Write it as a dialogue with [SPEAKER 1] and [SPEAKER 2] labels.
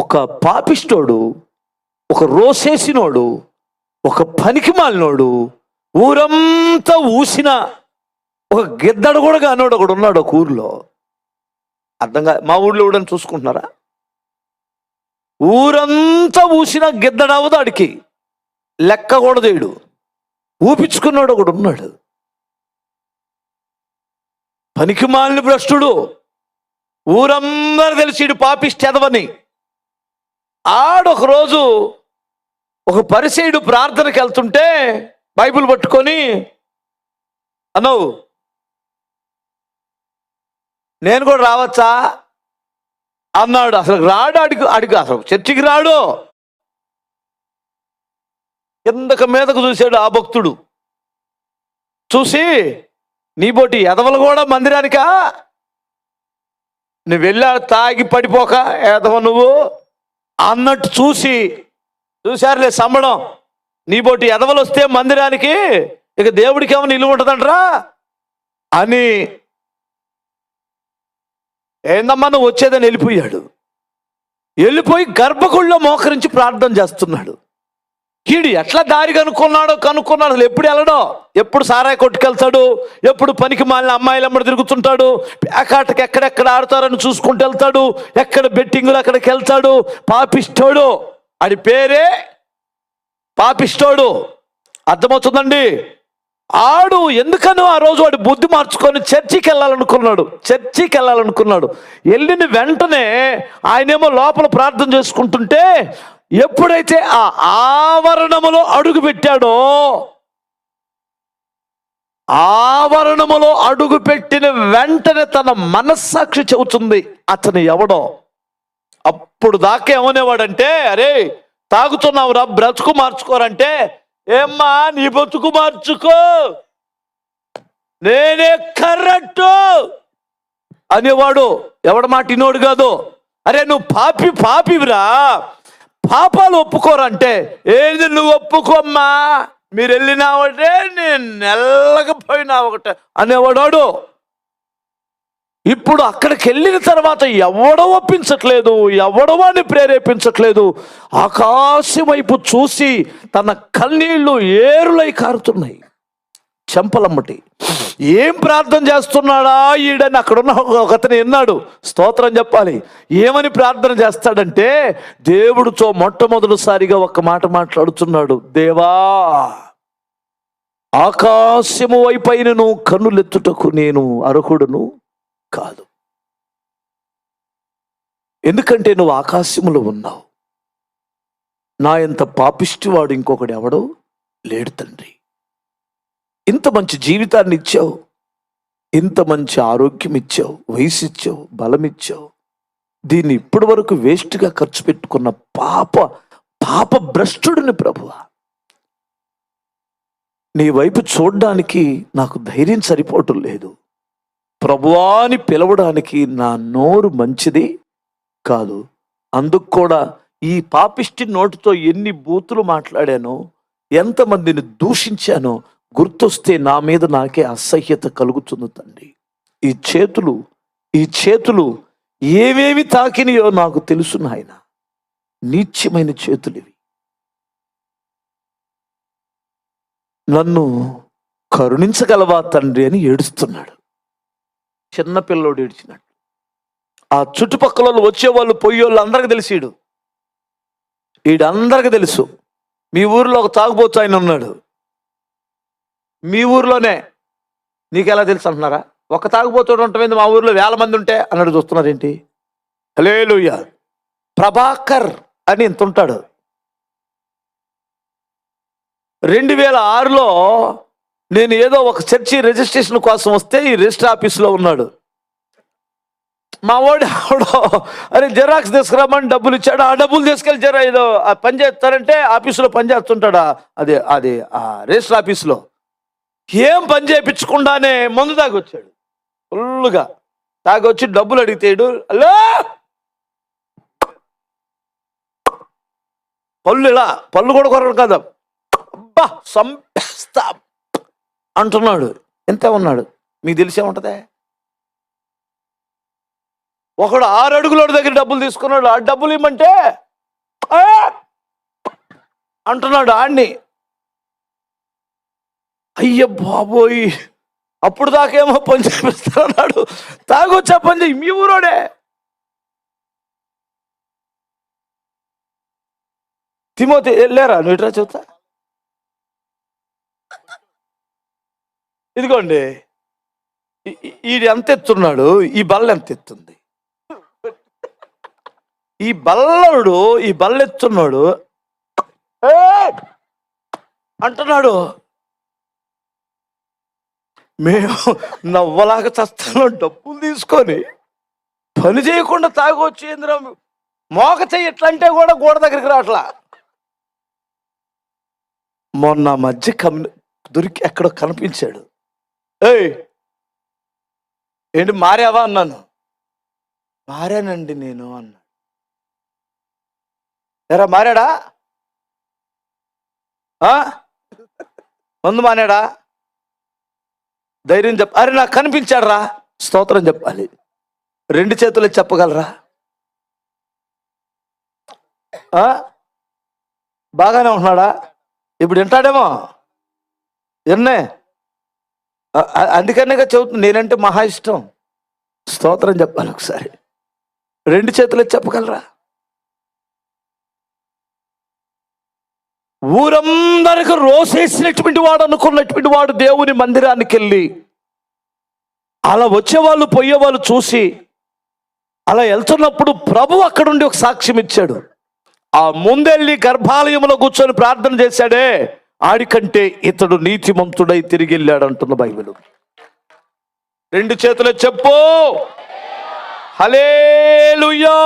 [SPEAKER 1] ఒక పాపిష్టోడు, ఒక రోసేసినోడు, ఒక పనికిమాలినోడు, ఊరంతా ఊసిన ఒక గిద్దడు కూడా కానోడు ఒకడు ఉన్నాడు ఒక ఊర్లో. అర్థంగా మా ఊళ్ళో కూడా చూసుకుంటున్నారా? ఊరంతా ఊసిన గిద్దడవదు, ఆడికి లెక్క కూడా చేయడు. ఊపించుకున్నాడు ఒకడు ఉన్నాడు, పనికిమాలిన భ్రష్టుడు. ఊరందరూ తెలిసిడు పాపిష్టెదవని. ఆడొకరోజు ఒక పరిసయ్యుడు ప్రార్థనకి వెళ్తుంటే బైబిల్ పట్టుకొని, అన్నావు నేను కూడా రావచ్చా అన్నాడు. అసలు రాడు, అడిగి అసలు చర్చికి రాడు. కిందక మీదకు చూశాడు ఆ భక్తుడు. చూసి, నీ బోటి ఎదవలు కూడా మందిరానికా? నువ్వు వెళ్ళా తాగి పడిపోక ఎదవ నువ్వు అన్నట్టు చూశారులే సంబడం. నీ బోటి ఎదవలు వస్తే మందిరానికి ఇక దేవుడికి ఏమైనా నిలువ ఉంటుందంటరా అని, ఏందమ్మా నువ్వు వచ్చేదని వెళ్ళిపోయాడు. వెళ్ళిపోయి గర్భగుడిలో మోకరించి ప్రార్థన చేస్తున్నాడు. కీడి ఎట్లా దారి కనుక్కున్నాడు. అసలు ఎప్పుడు వెళ్ళడో, ఎప్పుడు సారాయి కొట్టుకెళ్తాడు, ఎప్పుడు పనికి మాలిన అమ్మాయిలు అమ్మడి తిరుగుతుంటాడు, పేకాటకి ఎక్కడెక్కడ ఆడతారని చూసుకుంటూ వెళ్తాడు, ఎక్కడ బెట్టింగులు అక్కడికి వెళ్తాడు. పాపిష్టోడు, ఆడి పేరే పాపిష్టోడు. అర్థమవుతుందండి? ఆడు ఎందుకనో ఆ రోజు వాడు బుద్ధి మార్చుకొని చర్చికి వెళ్ళాలనుకున్నాడు. వెళ్ళిన వెంటనే ఆయనేమో లోపల ప్రార్థన చేసుకుంటుంటే, ఎప్పుడైతే ఆ ఆవరణములో అడుగు పెట్టాడో, ఆవరణములో అడుగు పెట్టిన వెంటనే తన మనస్సాక్షి చెబుతుంది అతను ఎవడో. అప్పుడు దాకా ఏమనేవాడంటే, అరే తాగుతున్నావురా, బ్రతుకు మార్చుకోరంటే, ఏమ్మా నీ బతుకు మార్చుకో, నేనే కరెక్టు అనేవాడు. ఎవడ మాట ఇనోడు కాదు. అరే నువ్వు పాపివిరా, పాపాలు ఒప్పుకోరంటే, ఏది నువ్వు ఒప్పుకోమ్మా, మీరు వెళ్ళినా ఒకటే నేను నెల్లకపోయినా ఒకటే అనేవాడు. ఇప్పుడు అక్కడికి వెళ్ళిన తర్వాత ఎవడో ఒప్పించట్లేదు, ఎవడో వాడిని ప్రేరేపించట్లేదు. ఆకాశం వైపు చూసి తన కన్నీళ్లు ఏరులై కారుతున్నాయి చెంపలమ్మటి. ఏం ప్రార్థన చేస్తున్నాడా ఈడని అక్కడున్న ఒకతను విన్నాడు. స్తోత్రం చెప్పాలి. ఏమని ప్రార్థన చేస్తాడంటే, దేవుడితో మొట్టమొదటిసారిగా ఒక మాట మాట్లాడుతున్నాడు. దేవా, ఆకాశము వైపైనను కన్నులెత్తుటకు నేను అర్హుడును కాదు, ఎందుకంటే నువ్వు ఆకాశములో ఉన్నావు. నా ఎంత పాపిష్టివాడు ఇంకొకడు ఎవడో లేడు తండ్రి. ఇంత మంచి జీవితాన్ని ఇచ్చావు, ఇంత మంచి ఆరోగ్యం ఇచ్చావు, వయసు ఇచ్చావు, బలం ఇచ్చావు. దీన్ని ఇప్పటి వరకు వేస్ట్గా ఖర్చు పెట్టుకున్న పాప భ్రష్టుడిని ప్రభువా, నీ వైపు చూడడానికి నాకు ధైర్యం సరిపోవటం లేదు. ప్రభువా అని పిలవడానికి నా నోరు మంచిది కాదు. అందుకు కూడా ఈ పాపిష్టి నోటితో ఎన్ని బూతులు మాట్లాడానో, ఎంతమందిని దూషించానో గుర్తొస్తే నా మీద నాకే అసహ్యత కలుగుతుంది తండ్రి. ఈ చేతులు ఏవేవి తాకినాయో నాకు తెలుసు నాయన. నీచ్యమైన చేతులు ఇవి. నన్ను కరుణించగలవా తండ్రి అని ఏడుస్తున్నాడు. చిన్నపిల్లోడు ఏడ్చినట్టు. ఆ చుట్టుపక్కల వచ్చేవాళ్ళు పోయేవాళ్ళు అందరికి తెలిసిడు. వీడందరికి తెలుసు. మీ ఊరిలో ఒక తాగుబోతు ఆయన ఉన్నాడు, మీ ఊరిలోనే. నీకు ఎలా తెలుసు అంటున్నారా? ఒక తాగుబోతుడు ఉంటుంది, మా ఊరిలో 1000 మంది ఉంటే అన్నాడు. చూస్తున్నారేంటి? హల్లెలూయా. ప్రభాకర్ అని ఇంత ఉంటాడు. 2006లో నేను ఏదో ఒక చర్చి రిజిస్ట్రేషన్ కోసం వస్తే ఈ రిజిస్టర్ ఆఫీస్లో ఉన్నాడు. మా వాడు అరే జెరాక్స్ తీసుకురామని డబ్బులు ఇచ్చాడు. ఆ డబ్బులు తీసుకెళ్ళి ఏదో పని చేస్తారంటే ఆఫీసులో పని చేస్తుంటాడా, అది ఆ రిజిస్టర్ ఆఫీస్లో. ఏం పని చేయించకుండానే మందు తాగొచ్చాడు. ఫుల్గా తాగొచ్చి డబ్బులు అడిగితేడు, హలో పళ్ళు కూడా కొరడు కదా, అబ్బా సంపేస్తా అంటున్నాడు. ఎంత ఉన్నాడు మీకు తెలిసే ఉంటుందే. ఒకడు 6 అడుగులోడి దగ్గర డబ్బులు తీసుకున్నాడు. ఆ డబ్బులు ఇమ్మంటే అంటున్నాడు ఆడిని. అయ్య బాబోయ్, అప్పుడు దాకేమో పని చేపిస్తాడు, తాగొచ్చా పని చేయి, మీ ఊరోడే. తిమోతి వెళ్ళారా నువ్వు? ఇట్రా చెబుతా. ఇదిగోండి, ఈడు ఎంత ఎత్తున్నాడు, ఈ బల్ల ఎంత ఎత్తుంది. ఈ బల్ల ఎత్తున్నాడు అంటున్నాడు. మేము నవ్వలాగా చస్తున్నాం, డబ్బులు తీసుకొని పని చేయకుండా తాగొచ్చి ఏంద్రా మోక చెయ్యి ఎట్లా అంటే కూడా గోడ దగ్గరికి రావట్లా. మొన్న మధ్య దొరికి ఎక్కడో కనిపించాడు. ఏయ్ ఏంటి మారావా అన్నాను. మారానండి నేను అన్నాడు. ఎరా మారాడా? మందు మానాడా? ధైర్యం చెప్ప. అరే నాకు కనిపించాడు రా, స్తోత్రం చెప్పాలి. 2 చేతులు చెప్పగలరా? బాగానే ఉంటున్నాడా? ఇప్పుడు వింటాడేమో. ఎన్నే అందుకనేగా చెబుతుంది, నేనంటే మహా ఇష్టం. స్తోత్రం చెప్పాలి. ఒకసారి 2 చేతులు చెప్పగలరా? ఊరందరికి రోసేసినటువంటి వాడు అనుకున్నటువంటి వాడు దేవుని మందిరానికి వెళ్ళి అలా వచ్చేవాళ్ళు పోయేవాళ్ళు చూసి అలా వెళ్తున్నప్పుడు ప్రభు అక్కడుండి ఒక సాక్ష్యం ఇచ్చాడు. ఆ ముందెళ్ళి గర్భాలయంలో కూర్చొని ప్రార్థన చేశాడే, ఆడికంటే ఇతడు నీతిమంతుడై తిరిగి వెళ్ళాడు అంటున్న బైబిల్. 2 చేతులు చెప్పు హల్లెలూయా.